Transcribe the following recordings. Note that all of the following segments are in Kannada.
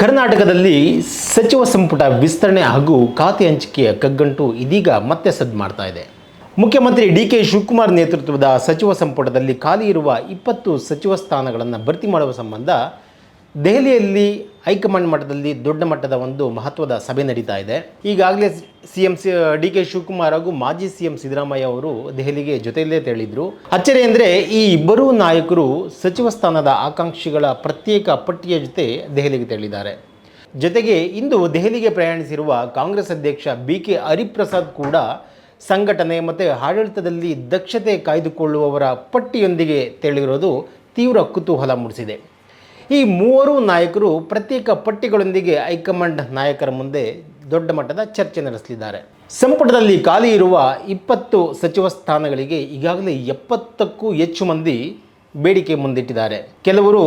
ಕರ್ನಾಟಕದಲ್ಲಿ ಸಚಿವ ಸಂಪುಟ ವಿಸ್ತರಣೆ ಹಾಗೂ ಖಾತೆ ಹಂಚಿಕೆಯ ಕಗ್ಗಂಟು ಇದೀಗ ಮತ್ತೆ ಸದ್ದು ಮಾಡ್ತಾ ಇದೆ. ಮುಖ್ಯಮಂತ್ರಿ ಡಿ.ಕೆ. ಶಿವಕುಮಾರ್ ನೇತೃತ್ವದ ಸಚಿವ ಸಂಪುಟದಲ್ಲಿ ಖಾಲಿ ಇರುವ 20 ಸಚಿವ ಸ್ಥಾನಗಳನ್ನು ಭರ್ತಿ ಮಾಡುವ ಸಂಬಂಧ ದೆಹಲಿಯಲ್ಲಿ ಹೈಕಮಾಂಡ್ ಮಟ್ಟದಲ್ಲಿ ದೊಡ್ಡ ಮಟ್ಟದ ಒಂದು ಮಹತ್ವದ ಸಭೆ ನಡೀತಾ ಇದೆ. ಈಗಾಗಲೇ ಸಿಎಂ ಡಿ.ಕೆ. ಶಿವಕುಮಾರ್ ಹಾಗೂ ಮಾಜಿ ಸಿಎಂ ಸಿದ್ದರಾಮಯ್ಯ ಅವರು ದೆಹಲಿಗೆ ಜೊತೆಯಲ್ಲೇ ತೆರಳಿದ್ರು. ಅಚ್ಚರಿ ಅಂದರೆ ಈ ಇಬ್ಬರೂ ನಾಯಕರು ಸಚಿವ ಸ್ಥಾನದ ಆಕಾಂಕ್ಷಿಗಳ ಪ್ರತ್ಯೇಕ ಪಟ್ಟಿಯ ಜೊತೆ ದೆಹಲಿಗೆ ತೆರಳಿದ್ದಾರೆ. ಜೊತೆಗೆ ಇಂದು ದೆಹಲಿಗೆ ಪ್ರಯಾಣಿಸಿರುವ ಕಾಂಗ್ರೆಸ್ ಅಧ್ಯಕ್ಷ ಬಿ.ಕೆ. ಹರಿಪ್ರಸಾದ್ ಕೂಡ ಸಂಘಟನೆ ಮತ್ತು ಆಡಳಿತದಲ್ಲಿ ದಕ್ಷತೆ ಕಾಯ್ದುಕೊಳ್ಳುವವರ ಪಟ್ಟಿಯೊಂದಿಗೆ ತೆರಳಿರೋದು ತೀವ್ರ ಕುತೂಹಲ ಮೂಡಿಸಿದೆ. ಈ ಮೂವರು ನಾಯಕರು ಪ್ರತ್ಯೇಕ ಪಟ್ಟಿಗಳೊಂದಿಗೆ ಹೈಕಮಾಂಡ್ ನಾಯಕರ ಮುಂದೆ ದೊಡ್ಡ ಮಟ್ಟದ ಚರ್ಚೆ ನಡೆಸಲಿದ್ದಾರೆ. ಸಂಪುಟದಲ್ಲಿ ಖಾಲಿ ಇರುವ 20 ಸಚಿವ ಸ್ಥಾನಗಳಿಗೆ ಈಗಾಗಲೇ 70ಕ್ಕೂ ಹೆಚ್ಚು ಮಂದಿ ಬೇಡಿಕೆ ಮುಂದಿಟ್ಟಿದ್ದಾರೆ. ಕೆಲವರು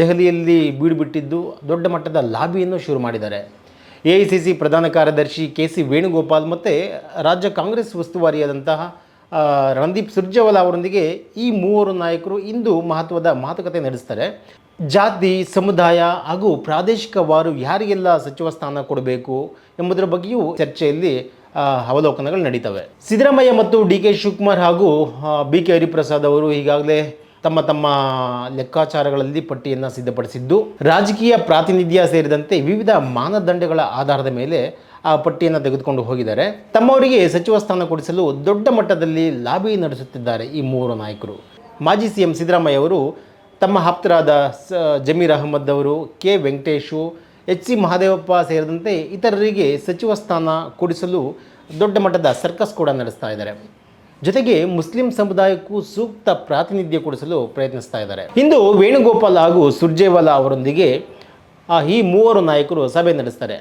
ದೆಹಲಿಯಲ್ಲಿ ಬೀಡುಬಿಟ್ಟಿದ್ದು ದೊಡ್ಡ ಮಟ್ಟದ ಲಾಬಿಯನ್ನು ಶುರು ಮಾಡಿದ್ದಾರೆ. ಎಐಸಿಸಿ ಪ್ರಧಾನ ಕಾರ್ಯದರ್ಶಿ ಕೆ.ಸಿ. ವೇಣುಗೋಪಾಲ್ ಮತ್ತು ರಾಜ್ಯ ಕಾಂಗ್ರೆಸ್ ಉಸ್ತುವಾರಿಯಾದಂತಹ ರಣದೀಪ್ ಸುರ್ಜೇವಾಲಾ ಅವರೊಂದಿಗೆ ಈ ಮೂವರು ನಾಯಕರು ಇಂದು ಮಹತ್ವದ ಮಾತುಕತೆ ನಡೆಸ್ತಾರೆ. ಜಾತಿ, ಸಮುದಾಯ ಹಾಗೂ ಪ್ರಾದೇಶಿಕವಾರು ಯಾರಿಗೆಲ್ಲ ಸಚಿವ ಸ್ಥಾನ ಕೊಡಬೇಕು ಎಂಬುದರ ಬಗ್ಗೆಯೂ ಚರ್ಚೆಯಲ್ಲಿ ಅವಲೋಕನಗಳು ನಡೀತವೆ. ಸಿದ್ದರಾಮಯ್ಯ ಮತ್ತು ಡಿ.ಕೆ. ಶಿವಕುಮಾರ್ ಹಾಗೂ ಬಿ.ಕೆ. ಹರಿಪ್ರಸಾದ್ ಅವರು ಈಗಾಗಲೇ ತಮ್ಮ ಲೆಕ್ಕಾಚಾರಗಳಲ್ಲಿ ಪಟ್ಟಿಯನ್ನು ಸಿದ್ಧಪಡಿಸಿದ್ದು, ರಾಜಕೀಯ ಪ್ರಾತಿನಿಧ್ಯ ಸೇರಿದಂತೆ ವಿವಿಧ ಮಾನದಂಡಗಳ ಆಧಾರದ ಮೇಲೆ ಆ ಪಟ್ಟಿಯನ್ನು ತೆಗೆದುಕೊಂಡು ಹೋಗಿದ್ದಾರೆ. ತಮ್ಮವರಿಗೆ ಸಚಿವ ಸ್ಥಾನ ಕೊಡಿಸಲು ದೊಡ್ಡ ಮಟ್ಟದಲ್ಲಿ ಲಾಬಿ ನಡೆಸುತ್ತಿದ್ದಾರೆ ಈ ಮೂವರು ನಾಯಕರು. ಮಾಜಿ ಸಿಎಂ ಸಿದ್ದರಾಮಯ್ಯ ಅವರು ತಮ್ಮ ಆಪ್ತರಾದ ಜಮೀರ್ ಅಹಮದ್ ಅವರು, ಕೆ. ವೆಂಕಟೇಶು, ಎಚ್.ಸಿ. ಮಹದೇವಪ್ಪ ಸೇರಿದಂತೆ ಇತರರಿಗೆ ಸಚಿವ ಸ್ಥಾನ ಕೊಡಿಸಲು ದೊಡ್ಡ ಮಟ್ಟದ ಸರ್ಕಸ್ ಕೂಡ ನಡೆಸ್ತಾ ಇದ್ದಾರೆ. ಜೊತೆಗೆ ಮುಸ್ಲಿಂ ಸಮುದಾಯಕ್ಕೂ ಸೂಕ್ತ ಪ್ರಾತಿನಿಧ್ಯ ಕೊಡಿಸಲು ಪ್ರಯತ್ನಿಸ್ತಾ ಇದ್ದಾರೆ. ಇಂದು ವೇಣುಗೋಪಾಲ್ ಹಾಗೂ ಸುರ್ಜೇವಾಲಾ ಅವರೊಂದಿಗೆ ಈ ಮೂವರು ನಾಯಕರು ಸಭೆ ನಡೆಸ್ತಾರೆ.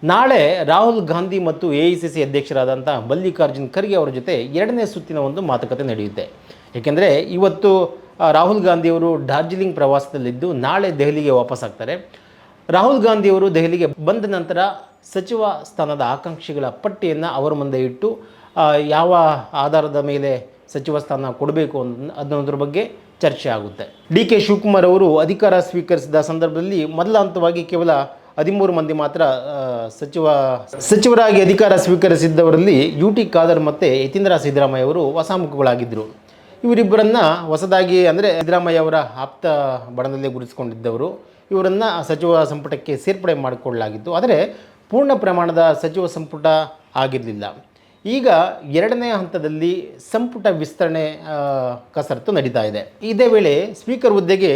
ನಾಳೆ ರಾಹುಲ್ ಗಾಂಧಿ ಮತ್ತು ಎಐಸಿಸಿ ಅಧ್ಯಕ್ಷರಾದಂಥ ಮಲ್ಲಿಕಾರ್ಜುನ್ ಖರ್ಗೆ ಅವರ ಜೊತೆ 2ನೇ ಸುತ್ತಿನ ಒಂದು ಮಾತುಕತೆ ನಡೆಯುತ್ತೆ. ಏಕೆಂದರೆ ಇವತ್ತು ರಾಹುಲ್ ಗಾಂಧಿಯವರು ಡಾರ್ಜಿಲಿಂಗ್ ಪ್ರವಾಸದಲ್ಲಿದ್ದು ನಾಳೆ ದೆಹಲಿಗೆ ವಾಪಸ್ ಆಗ್ತಾರೆ. ರಾಹುಲ್ ಗಾಂಧಿಯವರು ದೆಹಲಿಗೆ ಬಂದ ನಂತರ ಸಚಿವ ಸ್ಥಾನದ ಆಕಾಂಕ್ಷಿಗಳ ಪಟ್ಟಿಯನ್ನು ಅವರ ಮುಂದೆ ಇಟ್ಟು ಯಾವ ಆಧಾರದ ಮೇಲೆ ಸಚಿವ ಸ್ಥಾನ ಕೊಡಬೇಕು ಅನ್ನೋದ್ರ ಬಗ್ಗೆ ಚರ್ಚೆ ಆಗುತ್ತೆ. ಡಿ.ಕೆ. ಶಿವಕುಮಾರ್ ಅವರು ಅಧಿಕಾರ ಸ್ವೀಕರಿಸಿದ ಸಂದರ್ಭದಲ್ಲಿ ಮೊದಲ ಹಂತವಾಗಿ ಕೇವಲ 13 ಮಂದಿ ಮಾತ್ರ ಸಚಿವರಾಗಿ ಅಧಿಕಾರ ಸ್ವೀಕರಿಸಿದ್ದವರಲ್ಲಿ ಯು.ಟಿ. ಖಾದರ್ ಮತ್ತು ಯತೀಂದ್ರ ಸಿದ್ದರಾಮಯ್ಯ ಅವರು ಹೊಸಮುಖಗಳಾಗಿದ್ದರು. ಇವರಿಬ್ಬರನ್ನು ಹೊಸದಾಗಿ ಅಂದರೆ ಸಿದ್ದರಾಮಯ್ಯ ಅವರ ಆಪ್ತ ಬಣದಲ್ಲೇ ಗುರುತಿಸಿಕೊಂಡಿದ್ದವರು. ಇವರನ್ನು ಸಚಿವ ಸಂಪುಟಕ್ಕೆ ಸೇರ್ಪಡೆ ಮಾಡಿಕೊಳ್ಳಲಾಗಿತ್ತು. ಆದರೆ ಪೂರ್ಣ ಪ್ರಮಾಣದ ಸಚಿವ ಸಂಪುಟ ಆಗಿರಲಿಲ್ಲ. ಈಗ 2ನೇ ಹಂತದಲ್ಲಿ ಸಂಪುಟ ವಿಸ್ತರಣೆ ಕಸರತ್ತು ನಡೀತಾ ಇದೆ. ಇದೇ ವೇಳೆ ಸ್ಪೀಕರ್ ಹುದ್ದೆಗೆ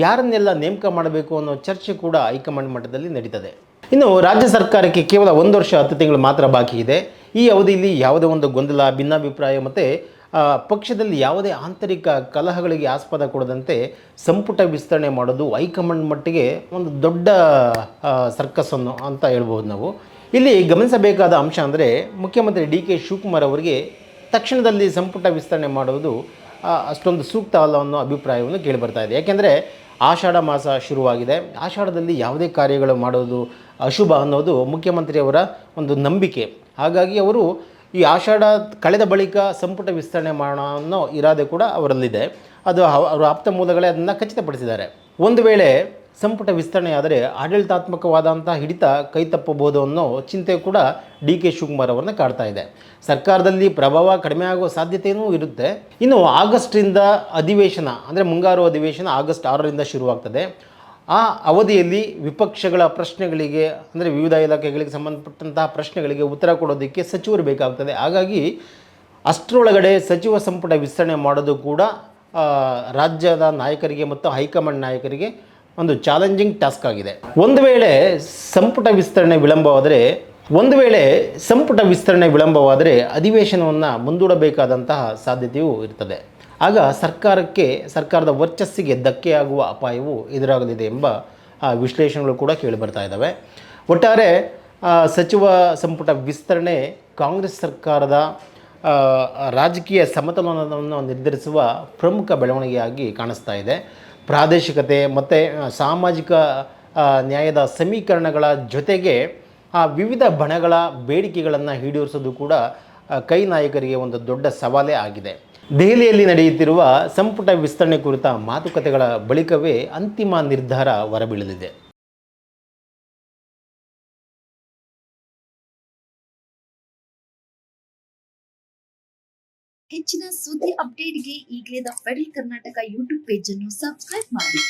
ಯಾರನ್ನೆಲ್ಲ ನೇಮಕ ಮಾಡಬೇಕು ಅನ್ನೋ ಚರ್ಚೆ ಕೂಡ ಹೈಕಮಾಂಡ್ ಮಟ್ಟದಲ್ಲಿ ನಡೀತದೆ. ಇನ್ನು ರಾಜ್ಯ ಸರ್ಕಾರಕ್ಕೆ ಕೇವಲ 1 ವರ್ಷ 10 ತಿಂಗಳು ಮಾತ್ರ ಬಾಕಿ ಇದೆ. ಈ ಅವಧಿಯಲ್ಲಿ ಯಾವುದೇ ಒಂದು ಗೊಂದಲ, ಭಿನ್ನಾಭಿಪ್ರಾಯ ಮತ್ತು ಪಕ್ಷದಲ್ಲಿ ಯಾವುದೇ ಆಂತರಿಕ ಕಲಹಗಳಿಗೆ ಆಸ್ಪದ ಕೊಡದಂತೆ ಸಂಪುಟ ವಿಸ್ತರಣೆ ಮಾಡೋದು ಹೈಕಮಾಂಡ್ ಮಟ್ಟಿಗೆ ಒಂದು ದೊಡ್ಡ ಸರ್ಕಸ್ಸನ್ನು ಅಂತ ಹೇಳ್ಬೋದು ನಾವು. ಇಲ್ಲಿ ಗಮನಿಸಬೇಕಾದ ಅಂಶ ಅಂದರೆ ಮುಖ್ಯಮಂತ್ರಿ ಡಿ.ಕೆ. ಶಿವಕುಮಾರ್ ಅವರಿಗೆ ತಕ್ಷಣದಲ್ಲಿ ಸಂಪುಟ ವಿಸ್ತರಣೆ ಮಾಡುವುದು ಅಷ್ಟೊಂದು ಸೂಕ್ತ ಅಲ್ಲ ಅನ್ನೋ ಅಭಿಪ್ರಾಯವನ್ನು ಕೇಳಿಬರ್ತಾ ಇದೆ. ಯಾಕೆಂದರೆ ಆಷಾಢ ಮಾಸ ಶುರುವಾಗಿದೆ. ಆಷಾಢದಲ್ಲಿ ಯಾವುದೇ ಕಾರ್ಯಗಳು ಮಾಡೋದು ಅಶುಭ ಅನ್ನೋದು ಮುಖ್ಯಮಂತ್ರಿಯವರ ಒಂದು ನಂಬಿಕೆ. ಹಾಗಾಗಿ ಅವರು ಈ ಆಷಾಢ ಕಳೆದ ಬಳಿಕ ಸಂಪುಟ ವಿಸ್ತರಣೆ ಮಾಡೋಣ ಅನ್ನೋ ಇರಾದೆ ಕೂಡ ಅವರಲ್ಲಿದೆ. ಅದು ಅವರ ಆಪ್ತ ಮೂಲಗಳೇ ಅದನ್ನು ಖಚಿತಪಡಿಸಿದ್ದಾರೆ. ಒಂದು ವೇಳೆ ಸಂಪುಟ ವಿಸ್ತರಣೆ ಆದರೆ ಆಡಳಿತಾತ್ಮಕವಾದಂಥ ಹಿಡಿತ ಕೈ ತಪ್ಪಬಹುದು ಅನ್ನೋ ಚಿಂತೆ ಕೂಡ ಡಿ.ಕೆ. ಶಿವಕುಮಾರ್ ಅವರನ್ನ ಕಾಡ್ತಾ ಇದೆ. ಸರ್ಕಾರದಲ್ಲಿ ಪ್ರಭಾವ ಕಡಿಮೆ ಆಗುವ ಸಾಧ್ಯತೆಯೂ ಇರುತ್ತೆ. ಇನ್ನು ಆಗಸ್ಟ್ರಿಂದ ಅಧಿವೇಶನ ಅಂದರೆ ಮುಂಗಾರು ಅಧಿವೇಶನ ಆಗಸ್ಟ್ 6ರಿಂದ ಶುರುವಾಗ್ತದೆ. ಆ ಅವಧಿಯಲ್ಲಿ ವಿಪಕ್ಷಗಳ ಪ್ರಶ್ನೆಗಳಿಗೆ ಅಂದರೆ ವಿವಿಧ ಇಲಾಖೆಗಳಿಗೆ ಸಂಬಂಧಪಟ್ಟಂತಹ ಪ್ರಶ್ನೆಗಳಿಗೆ ಉತ್ತರ ಕೊಡೋದಕ್ಕೆ ಸಚಿವರು ಬೇಕಾಗ್ತದೆ. ಹಾಗಾಗಿ ಅಷ್ಟರೊಳಗಡೆ ಸಚಿವ ಸಂಪುಟ ವಿಸ್ತರಣೆ ಮಾಡೋದು ಕೂಡ ರಾಜ್ಯದ ನಾಯಕರಿಗೆ ಮತ್ತು ಹೈಕಮಾಂಡ್ ನಾಯಕರಿಗೆ ಒಂದು ಚಾಲೆಂಜಿಂಗ್ ಟಾಸ್ಕ್ ಆಗಿದೆ. ಒಂದು ವೇಳೆ ಸಂಪುಟ ವಿಸ್ತರಣೆ ವಿಳಂಬವಾದರೆ ಅಧಿವೇಶನವನ್ನು ಮುಂದೂಡಬೇಕಾದಂತಹ ಸಾಧ್ಯತೆಯೂ ಇರ್ತದೆ. ಆಗ ಸರ್ಕಾರದ ವರ್ಚಸ್ಸಿಗೆ ಧಕ್ಕೆಯಾಗುವ ಅಪಾಯವು ಎದುರಾಗಲಿದೆ ಎಂಬ ವಿಶ್ಲೇಷಣೆಗಳು ಕೂಡ ಕೇಳಿಬರ್ತಾ ಇದ್ದಾವೆ. ಒಟ್ಟಾರೆ ಸಚಿವ ಸಂಪುಟ ವಿಸ್ತರಣೆ ಕಾಂಗ್ರೆಸ್ ಸರ್ಕಾರದ ರಾಜಕೀಯ ಸಮತೋಲನವನ್ನು ನಿರ್ಧರಿಸುವ ಪ್ರಮುಖ ಬೆಳವಣಿಗೆಯಾಗಿ ಕಾಣಿಸ್ತಾ ಇದೆ. ಪ್ರಾದೇಶಿಕತೆ ಮತ್ತು ಸಾಮಾಜಿಕ ನ್ಯಾಯದ ಸಮೀಕರಣಗಳ ಜೊತೆಗೆ ವಿವಿಧ ಬಣಗಳ ಬೇಡಿಕೆಗಳನ್ನು ಈಡೇರಿಸೋದು ಕೂಡ ಕೈ ನಾಯಕರಿಗೆ ಒಂದು ದೊಡ್ಡ ಸವಾಲೇ ಆಗಿದೆ. ದೆಹಲಿಯಲ್ಲಿ ನಡೆಯುತ್ತಿರುವ ಸಂಪುಟ ವಿಸ್ತರಣೆ ಕುರಿತ ಮಾತುಕತೆಗಳ ಬಳಿಕವೇ ಅಂತಿಮ ನಿರ್ಧಾರ ಹೊರಬೀಳಲಿದೆ. ಹೆಚ್ಚಿನ ಸುದ್ದಿ ಅಪ್ಡೇಟ್ಗೆ ಈಗಲೇ the federal Karnataka YouTube page ಅನ್ನು ಸಬ್ಸ್ಕ್ರೈಬ್ ಮಾಡಿ.